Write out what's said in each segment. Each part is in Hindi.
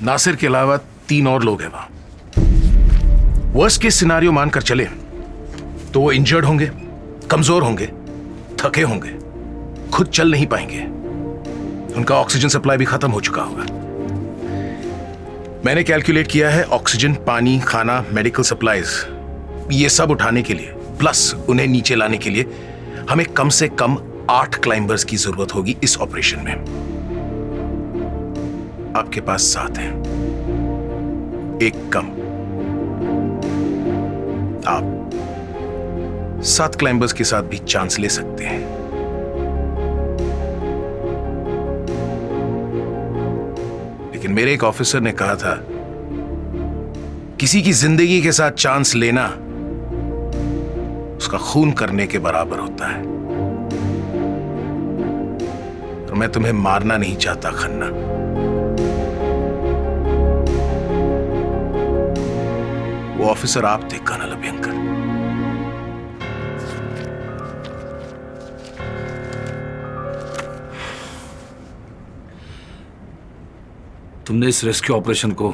नासिर के अलावा 3 और लोग हैं वहां। वर्स्ट केस सिनारियो मानकर चले तो वो इंजर्ड होंगे, कमजोर होंगे, थके होंगे, खुद चल नहीं पाएंगे, उनका ऑक्सीजन सप्लाई भी खत्म हो चुका होगा। मैंने कैलकुलेट किया है ऑक्सीजन, पानी, खाना, मेडिकल सप्लाईज, ये सब उठाने के लिए प्लस उन्हें नीचे लाने के लिए हमें कम से कम 8 क्लाइंबर्स की जरूरत होगी इस ऑपरेशन में। आपके पास 7 हैं, एक कम। आप 7 क्लाइंबर्स के साथ भी चांस ले सकते हैं। लेकिन मेरे एक ऑफिसर ने कहा था, किसी की जिंदगी के साथ चांस लेना उसका खून करने के बराबर होता है। और मैं तुम्हें मारना नहीं चाहता खन्ना। वो ऑफिसर आप थे कर्नल अभ्यंकर। तुमने इस रेस्क्यू ऑपरेशन को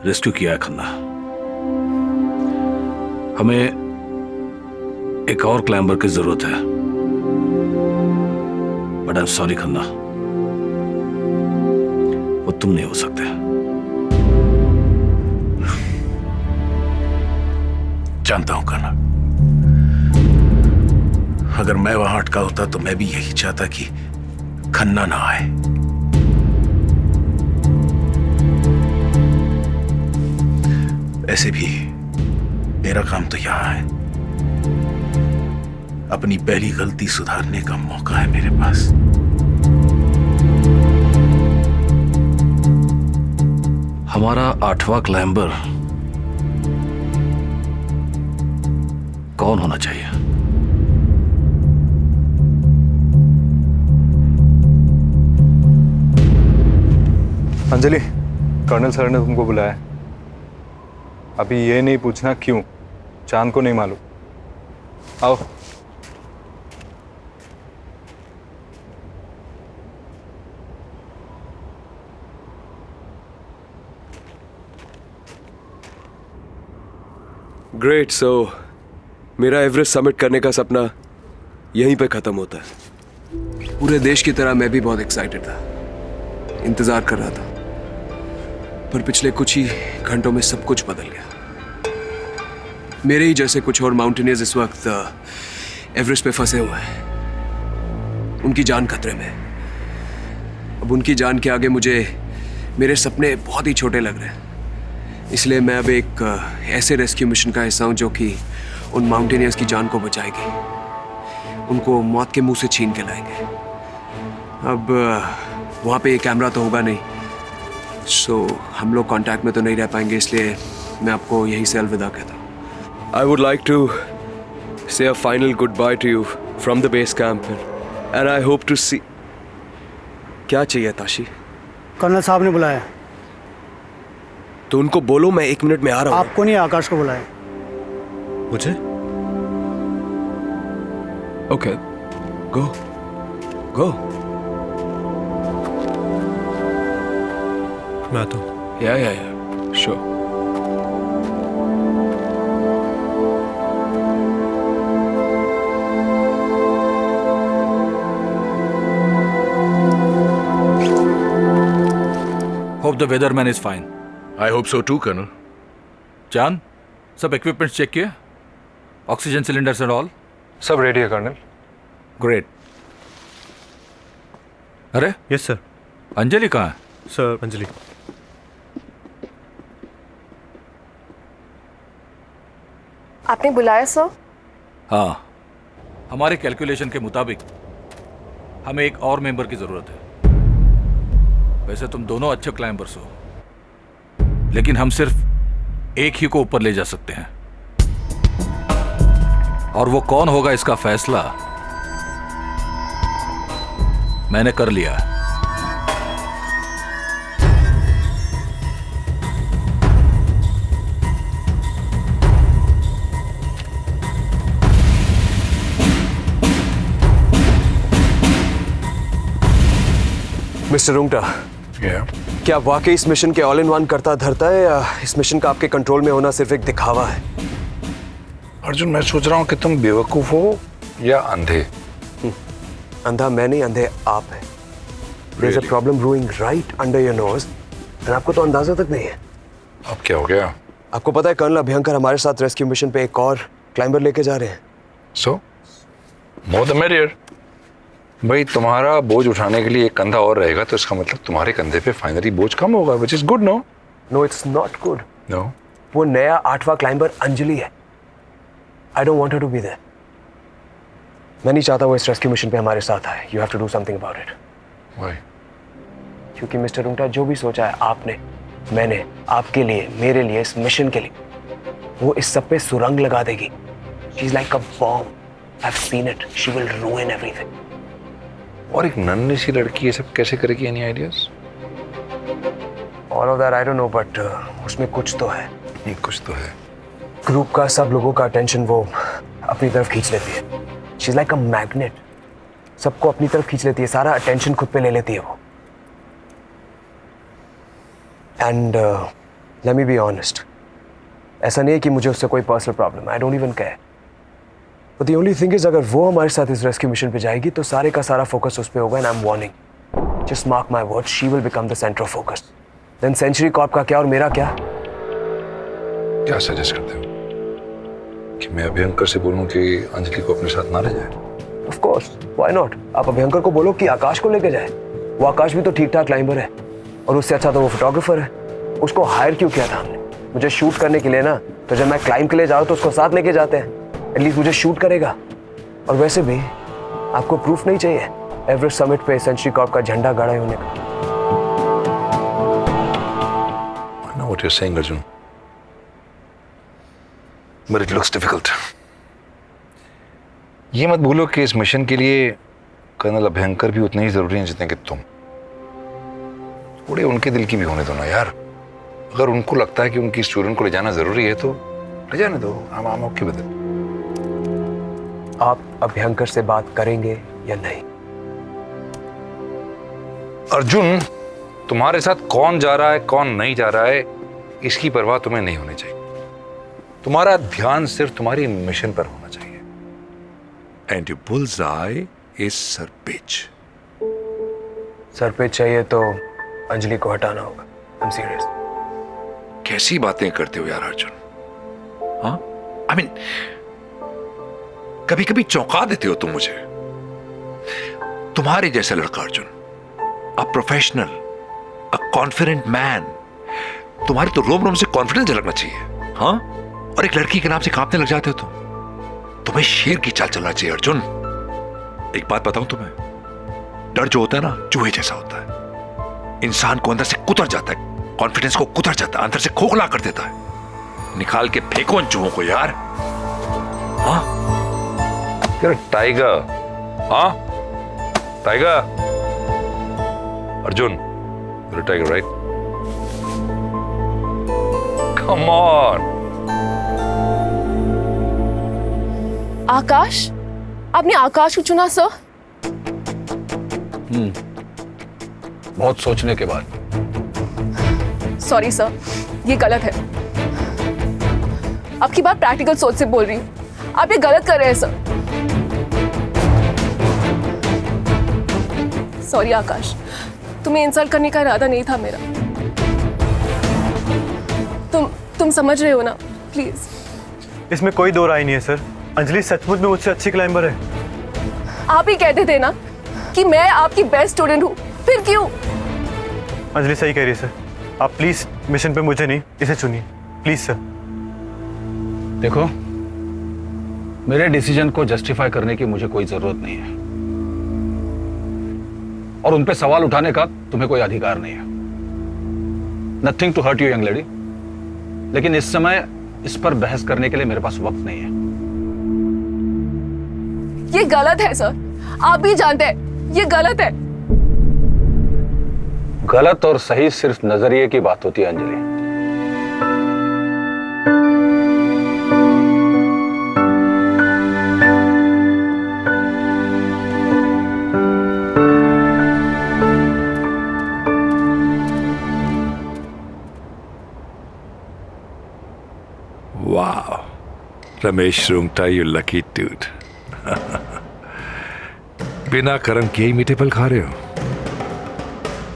रेस्क्यू किया है खन्ना। हमें एक और क्लाइंबर की जरूरत है, but I am sorry Khanna, वो तुम नहीं हो सकते। जानता हूं कर्नल, अगर मैं वहां अटका होता तो मैं भी यही चाहता कि खन्ना ना आए। ऐसे भी मेरा काम तो यहां है। अपनी पहली गलती सुधारने का मौका है मेरे पास। हमारा 8वां क्लाइंबर कौन होना चाहिए? अंजलि, कर्नल सर ने तुमको बुलाया। अभी ये नहीं पूछना क्यों, चांद को नहीं मालूम। आओ। ग्रेट। सो मेरा एवरेस्ट समिट करने का सपना यहीं पे खत्म होता है। पूरे देश की तरह मैं भी बहुत एक्साइटेड था, इंतजार कर रहा था, पर पिछले कुछ ही घंटों में सब कुछ बदल गया। मेरे ही जैसे कुछ और माउंटेनियर्स इस वक्त एवरेस्ट पे फंसे हुए हैं, उनकी जान खतरे में। अब उनकी जान के आगे मुझे मेरे सपने बहुत ही छोटे लग रहे हैं। इसलिए मैं अब एक ऐसे रेस्क्यू मिशन का हिस्सा हूं जो कि उन माउंटेनियर्स की जान को बचाएगी, उनको मौत के मुंह से छीन के लाएंगे। अब वहाँ पे ये कैमरा तो होगा नहीं, सो हम लोग कांटेक्ट में तो नहीं रह पाएंगे, इसलिए मैं आपको यहीं से अलविदा कहता हूँ। I would like to say a final goodbye to you from the base camp, and I hope to see. क्या चाहिए ताशी? कर्नल साहब ने बुलाया। तो उनको बोलो मैं 1 मिनट में आ रहा हूँ। आपको नहीं, आकाश को बुलाया। मुझे? ओके, गो गो। मैं आता हूँ। या sure. Hope the weatherman is fine. I hope so too, Colonel. चांद, सब इक्विपमेंट्स चेक किए? Oxygen cylinders and all? सब रेडी है कर्नल। ग्रेट। अरे यस सर। अंजलि कहाँ है? सर, अंजलि आपने बुलाया सर? हाँ, हमारे कैलकुलेशन के मुताबिक हमें एक और मेंबर की जरूरत है। वैसे तुम दोनों अच्छे क्लाइंबर्स हो, लेकिन हम सिर्फ एक ही को ऊपर ले जा सकते हैं, और वो कौन होगा इसका फैसला मैंने कर लिया है। मिस्टर रुंगटा, क्या वाकई इस मिशन के ऑल इन वन करता धरता है, या इस मिशन का आपके कंट्रोल में होना सिर्फ एक दिखावा है? अर्जुन, मैं सोच रहा हूँ कि तुम बेवकूफ हो या अंधे। अंधा मैं नहीं, अंधे आप हैं। There's a Really? problem brewing right under your nose, and आपको तो अंदाजा तक नहीं है। अब क्या हो गया? आपको पता है कर्नल अभ्यंकर हमारे साथ रेस्क्यू मिशन पे एक और क्लाइंबर लेके जा रहे हैं। सो मोर द मेरियर। भाई, तुम्हारा बोझ उठाने के लिए एक कंधा और रहेगा तो इसका मतलब तुम्हारे कंधे पे फाइनली बोझ कम होगा, which is good. No no, it's not good. No, वो नया 8वां क्लाइंबर अंजलि है। I don't want her to be there. मैं नहीं चाहता वो इस रेस्क्यू मिशन पे हमारे साथ आए। You have to do something about it. Why? क्योंकि मिस्टर रुंगटा, जो भी सोचा है आपने, मैंने, आपके लिए, मेरे लिए, इस मिशन के लिए, वो इस सब पे सुरंग लगा देगी। She is like a bomb. I have seen it. She will रूइन everything. और एक नन्ही सी लड़की ये सब कैसे करेगी? Any ideas? All of that I don't know, but उसमें कुछ तो है। कुछ तो है। ग्रुप का सब लोगों का अटेंशन वो अपनी तरफ खींच लेती है। She is like a magnet. सबको अपनी तरफ खींच लेती है, सारा अटेंशन खुद पे ले लेती है वो। And let me be honest, ऐसा नहीं है कि मुझे उससे कोई personal problem. I don't even care. But the only thing is, अगर वो हमारे साथ इस रेस्क्यू मिशन पे जाएगी तो सारे का सारा फोकस उस पे होगा। And I am warning, just mark my word, she will become the centre of focus. Then century corp का क्या और मेरा क्या? क्या सजेस्ट करते हो कि मैं अभ्यंकर से बोलूं कि अंजलि को अपने साथ ना ले जाए? Of course, why not? आप अभ्यंकर को बोलो कि आकाश को लेके जाए। वो आकाश भी तो ठीक ठाक क्लाइंबर है, और उससे अच्छा तो वो फोटोग्राफर है। उसको हायर क्यों किया था हमने? मुझे शूट करने के लिए ना। तो जब मैं क्लाइंब के लिए जाऊँ तो उसको साथ लेके जाते हैं। एटलीस्ट मुझे शूट करेगा। और वैसे भी आपको प्रूफ नहीं चाहिए एवरेस्ट समिट पे सेंचुरी कॉर्प का झंडा गाड़ा होने का? I know what you're saying, Arjun. But it looks difficult. ये मत भूलो कि इस मिशन के लिए कर्नल अभ्यंकर भी उतने ही जरूरी हैं जितने कि तुम। थोड़े उनके दिल की भी होने दो ना यार। अगर उनको लगता है कि उनकी स्टूडेंट को ले जाना जरूरी है तो ले जाने दो। I'm okay with it. आप अभ्यंकर से बात करेंगे या नहीं? अर्जुन, तुम्हारे साथ कौन जा रहा है कौन नहीं जा रहा है इसकी परवाह तुम्हें नहीं होनी चाहिए। तुम्हारा ध्यान सिर्फ तुम्हारी मिशन पर होना चाहिए। एंड योर बुल्सआई इज सरपेच। सर पे चाहिए तो अंजलि को हटाना होगा। I am serious. कैसी बातें करते हो यार अर्जुन? हाँ, आई मीन कभी कभी चौंका देते हो तुम मुझे। तुम्हारे जैसा लड़का Arjun, a professional, a confident man, तुम्हारे तो रोम रोम से कॉन्फिडेंस झलकना चाहिए। हाँ, और एक लड़की के नाम से कांपने लग जाते हो तुम। तुम्हें शेर की चाल चलना चाहिए अर्जुन। एक बात बताऊं तुम्हें, डर जो होता है ना, चूहे जैसा होता है। इंसान को अंदर से कुतर जाता है, कॉन्फिडेंस को कुतर जाता है, अंदर से खोखला कर देता है। निकाल के फेंको इन चूहों को यार। हाँ, टाइगर। हाँ, tiger. Arjun, you're a tiger, right? Come on. आकाश, आपने आकाश को चुना सर? बहुत सोचने के बाद। सॉरी सर, ये गलत है। आपकी बात प्रैक्टिकल सोच से बोल रही हूँ। आप ये गलत कर रहे हैं सर। सॉरी आकाश, तुम्हें इंसल्ट करने का इरादा नहीं था मेरा। तुम समझ रहे हो ना? प्लीज। इसमें कोई दो राय नहीं है सर। अंजलि सचमुच में मुझसे अच्छी क्लाइंबर है। आप ही कहते थे ना कि मैं आपकी बेस्ट स्टूडेंट हूँ, फिर क्यों? अंजलि सही कह रही है सर। आप प्लीज मिशन पे मुझे नहीं, इसे चुनिए प्लीज सर। देखो, मेरे डिसीजन को जस्टिफाई करने की मुझे कोई जरूरत नहीं है, और उन पे सवाल उठाने का तुम्हें कोई अधिकार नहीं है। Nothing to hurt you young lady, लेकिन इस समय इस पर बहस करने के लिए मेरे पास वक्त नहीं है। ये गलत है सर, आप भी जानते हैं ये गलत है। गलत और सही सिर्फ नजरिए की बात होती है Anjali. Ramesh Rungta, you lucky dude. बिना कर्म किए ही मीठे फल खा रहे हो।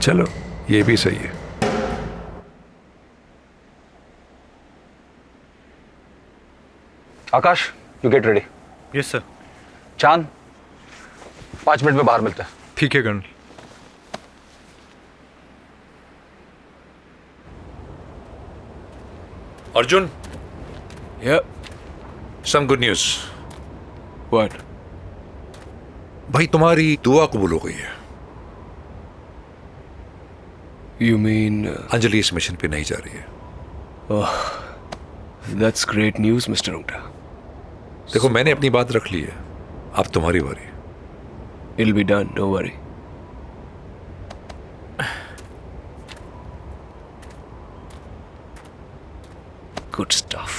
चलो, ये भी सही है। Akash, you get ready. Yes sir. Chand, 5 minute में बाहर मिलते हैं। ठीक है colonel. Arjun, Yeah. some good news। What? भाई, तुम्हारी दुआ कबूल हो गई है। You mean? अंजलि इस मिशन पे नहीं जा रही है। That's great news, Mr. Rungta. देखो, मैंने अपनी बात रख ली है, अब तुम्हारी बारी। It'll be done. Don't worry. Good stuff.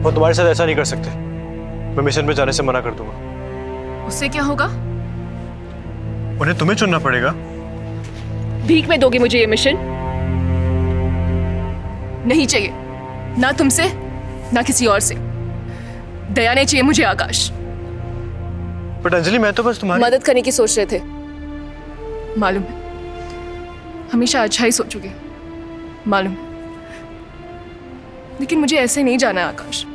वो तुम्हारे साथ ऐसा नहीं कर सकते। मैं मिशन पे जाने से मना कर दूंगा। उससे क्या होगा? उन्हें तुम्हें चुनना पड़ेगा। भीख में दोगे मुझे ये मिशन? नहीं चाहिए, ना तुमसे ना किसी और से। दया नहीं चाहिए मुझे आकाश। बट अंजलि, मैं तो बस तुम्हारी मदद करने की सोच रहे थे, मालूम है। हमेशा अच्छा ही सोचोगे, मालूम है। लेकिन मुझे ऐसे नहीं जाना है आकाश।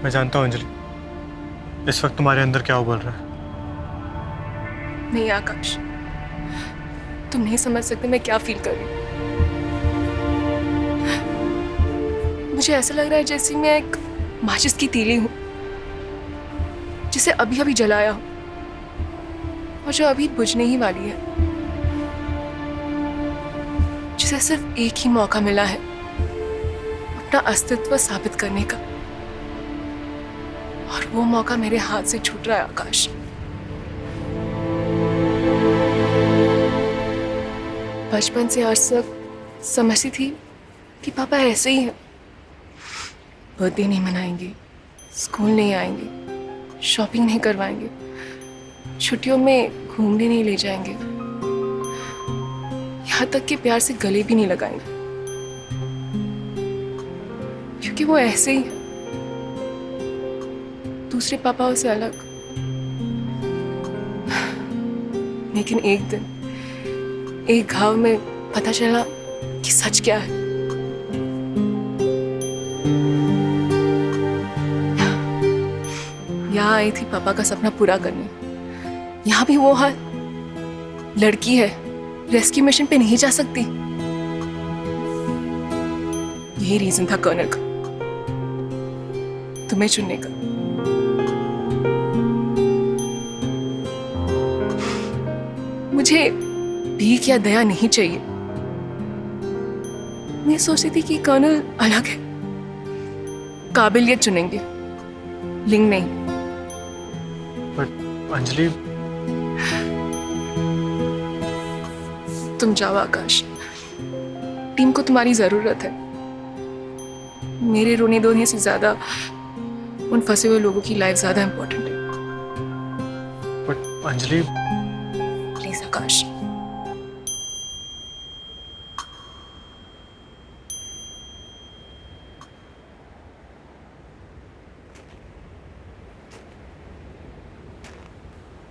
मैं जानता हूँ अंजलि, इस वक्त तुम्हारे अंदर क्या उबल रहा है। नहीं आकाश, तुम नहीं समझ सकते मैं क्या फील कर रही हूँ। मुझे ऐसा लग रहा है जैसे मैं एक माचिस की तीली हूँ जिसे अभी अभी जलाया हूँ और जो अभी बुझने ही वाली है, जिसे सिर्फ एक ही मौका मिला है अपना अस्तित्व साबित करने का, और वो मौका मेरे हाथ से छूट रहा है आकाश। बचपन से आज तक समझती थी कि पापा ऐसे ही हैं। बर्थडे नहीं मनाएंगे, स्कूल नहीं आएंगे, शॉपिंग नहीं करवाएंगे, छुट्टियों में घूमने नहीं ले जाएंगे, यहाँ तक कि प्यार से गले भी नहीं लगाएंगे, क्योंकि वो ऐसे ही हैं, दूसरे पापाओं से अलग। लेकिन एक दिन एक घाव में पता चला कि सच क्या है। यहाँ आई थी पापा का सपना पूरा करने। यहाँ भी वो हाल, लड़की है, रेस्क्यू मिशन पे नहीं जा सकती। यही रीजन था कर्नल का, तुम्हें चुनने का। मुझे भीख या दया नहीं चाहिए। मैं सोचती थी कि कर्नल अलग है, काबिलियत चुनेंगे, लिंग नहीं। बट अंजलि, तुम जाओ आकाश, टीम को तुम्हारी जरूरत है। मेरे रोने धोने से ज्यादा उन फंसे हुए लोगों की लाइफ ज्यादा इंपॉर्टेंट है। But Anjali, please Akash.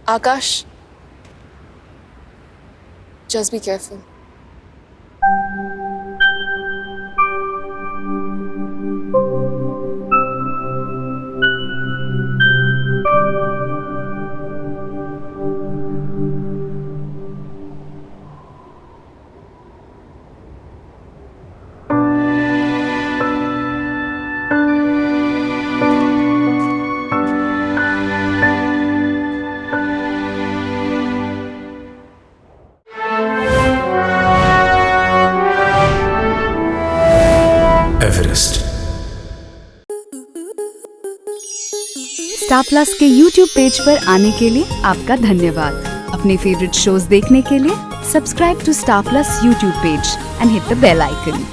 Akash, just be careful. Everest. Star plus के YouTube पेज पर आने के लिए आपका धन्यवाद। अपने फेवरेट शोज देखने के लिए subscribe to star plus YouTube page and hit the bell icon.